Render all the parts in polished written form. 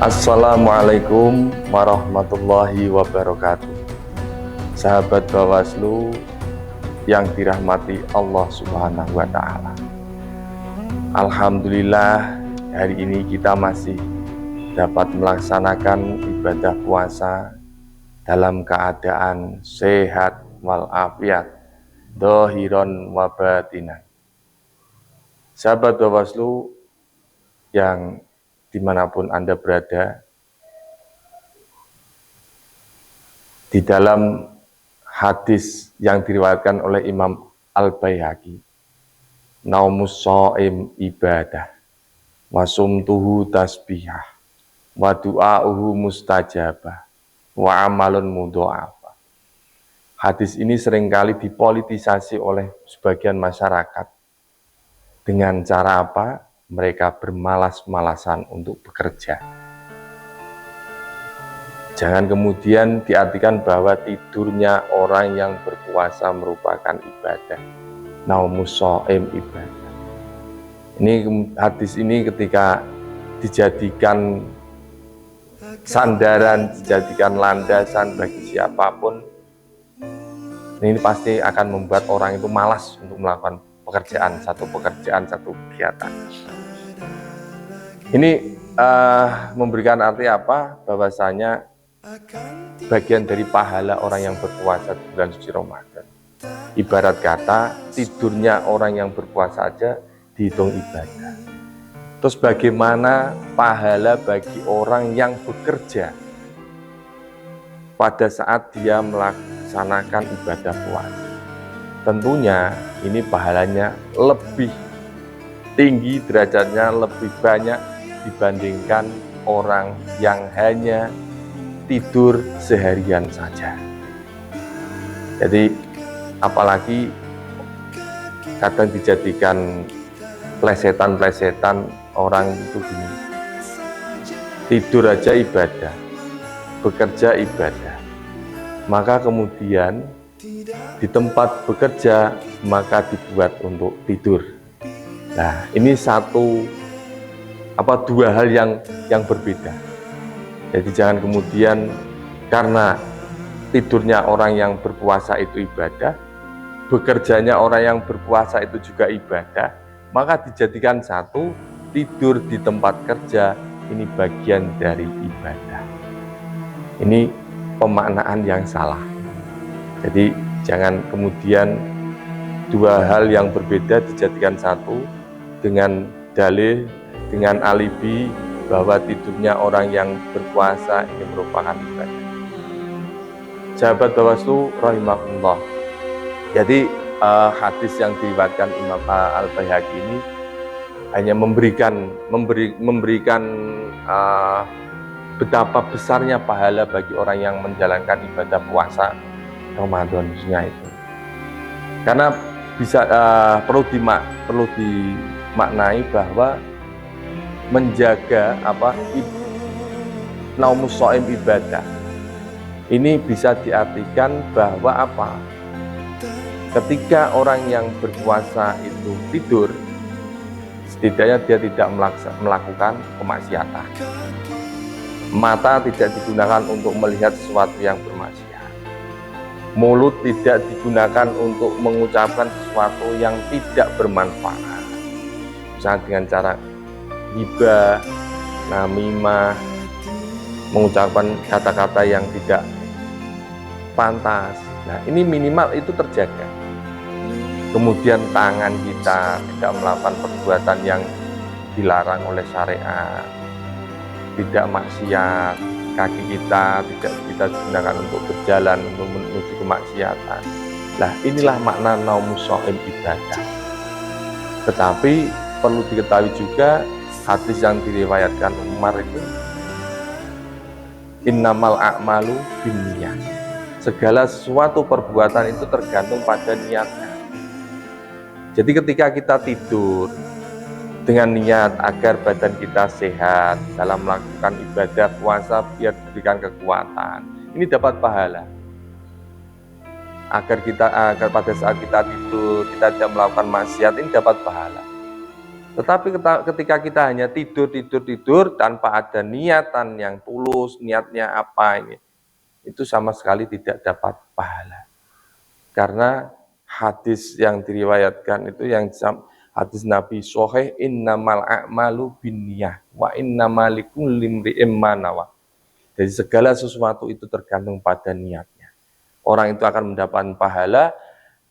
Assalamualaikum warahmatullahi wabarakatuh. Sahabat Bawaslu yang dirahmati Allah Subhanahu wa Ta'ala. Alhamdulillah, hari ini kita masih dapat melaksanakan ibadah puasa dalam keadaan sehat walafiat, dhahiron wa batinan. Sahabat Bawaslu yang dimanapun Anda berada, di dalam hadis yang diriwayatkan oleh Imam Al-Baihaqi, naumus shaim ibadah, wa sumtuhu tasbihah, wa du'auhu mustajabah, wa amalun mudha'afah. Hadis ini seringkali dipolitisasi oleh sebagian masyarakat. Dengan cara apa? Mereka bermalas-malasan untuk bekerja. Jangan kemudian diartikan bahwa tidurnya orang yang berpuasa merupakan ibadah. Naumus shaim ibadah. Ini hadis ini ketika dijadikan sandaran, dijadikan landasan bagi siapapun, ini pasti akan membuat orang itu malas untuk melakukan satu kegiatan. Ini memberikan arti apa? Bahwasanya bagian dari pahala orang yang berpuasa di bulan suci Ramadan. Ibarat kata, tidurnya orang yang berpuasa aja dihitung ibadah. Terus bagaimana pahala bagi orang yang bekerja pada saat dia melaksanakan ibadah puasa? Tentunya ini pahalanya lebih tinggi, derajatnya lebih banyak dibandingkan orang yang hanya tidur seharian saja. Jadi apalagi kadang dijadikan plesetan orang itu gini, tidur aja ibadah, bekerja ibadah, maka kemudian di tempat bekerja maka dibuat untuk tidur. Nah, ini dua hal yang berbeda. Jadi jangan kemudian karena tidurnya orang yang berpuasa itu ibadah, bekerjanya orang yang berpuasa itu juga ibadah, maka dijadikan satu, tidur di tempat kerja ini bagian dari ibadah. Ini pemaknaan yang salah. Jadi jangan kemudian dua hal yang berbeda dijadikan satu dengan dalih, dengan alibi bahwa tidurnya orang yang berpuasa ini merupakan ibadah. Sahabat Bawaslu rahimahullah. Jadi hadis yang diriwayatkan Imam Al-Baihaqi ini hanya memberikan betapa besarnya pahala bagi orang yang menjalankan ibadah puasa Ramadan-nya itu. Karena bisa perlu dimaknai bahwa menjaga naumus shaim ibadah ini bisa diartikan bahwa ketika orang yang berpuasa itu tidur, setidaknya dia tidak melakukan kemaksiatan. Mata tidak digunakan untuk melihat sesuatu yang bermaksiat. Mulut tidak digunakan untuk mengucapkan sesuatu yang tidak bermanfaat. Misalnya dengan cara ghibah, namimah, mengucapkan kata-kata yang tidak pantas. Nah, ini minimal itu terjaga. Kemudian tangan kita tidak melakukan perbuatan yang dilarang oleh syariat, tidak maksiat. Kaki kita tidak kita gunakan untuk berjalan, untuk menuju kemaksiatan. Nah, inilah makna naumus shaim ibadah. Tetapi perlu diketahui juga hadis yang diriwayatkan Umar itu, innamal a'malu binniyat. Segala sesuatu perbuatan itu tergantung pada niatnya. Jadi ketika kita tidur dengan niat agar badan kita sehat dalam melakukan ibadah puasa biar diberikan kekuatan, ini dapat pahala. Agar pada saat kita tidur kita tidak melakukan maksiat, ini dapat pahala. Tetapi ketika kita hanya tidur tanpa ada niatan yang tulus, niatnya apa ini, itu sama sekali tidak dapat pahala. Karena hadis yang diriwayatkan itu yang hadis Nabi Sahih, innamal a'malu binniyah wa innamal likulli imri'in ma nawa. Jadi segala sesuatu itu tergantung pada niatnya. Orang itu akan mendapatkan pahala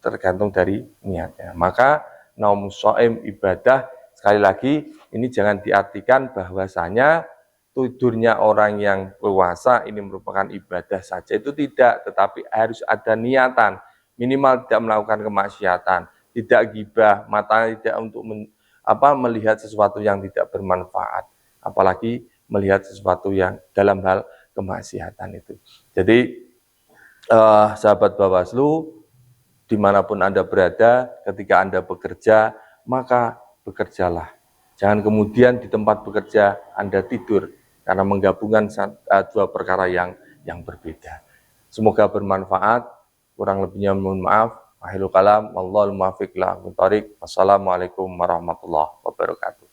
tergantung dari niatnya. Maka naum shaim ibadah, sekali lagi ini jangan diartikan bahwasanya tidurnya orang yang puasa ini merupakan ibadah saja, itu tidak, tetapi harus ada niatan, minimal tidak melakukan kemaksiatan, tidak gibah, mata tidak untuk melihat sesuatu yang tidak bermanfaat, apalagi melihat sesuatu yang dalam hal kemaksiatan itu. Jadi sahabat Bawaslu, dimanapun Anda berada, ketika Anda bekerja, maka bekerjalah. Jangan kemudian di tempat bekerja Anda tidur, karena menggabungkan dua perkara yang berbeda. Semoga bermanfaat, kurang lebihnya mohon maaf. Akhirul kalam, wallahul muwaffiq ila aqwamit thoriq. Wassalamualaikum warahmatullahi wabarakatuh.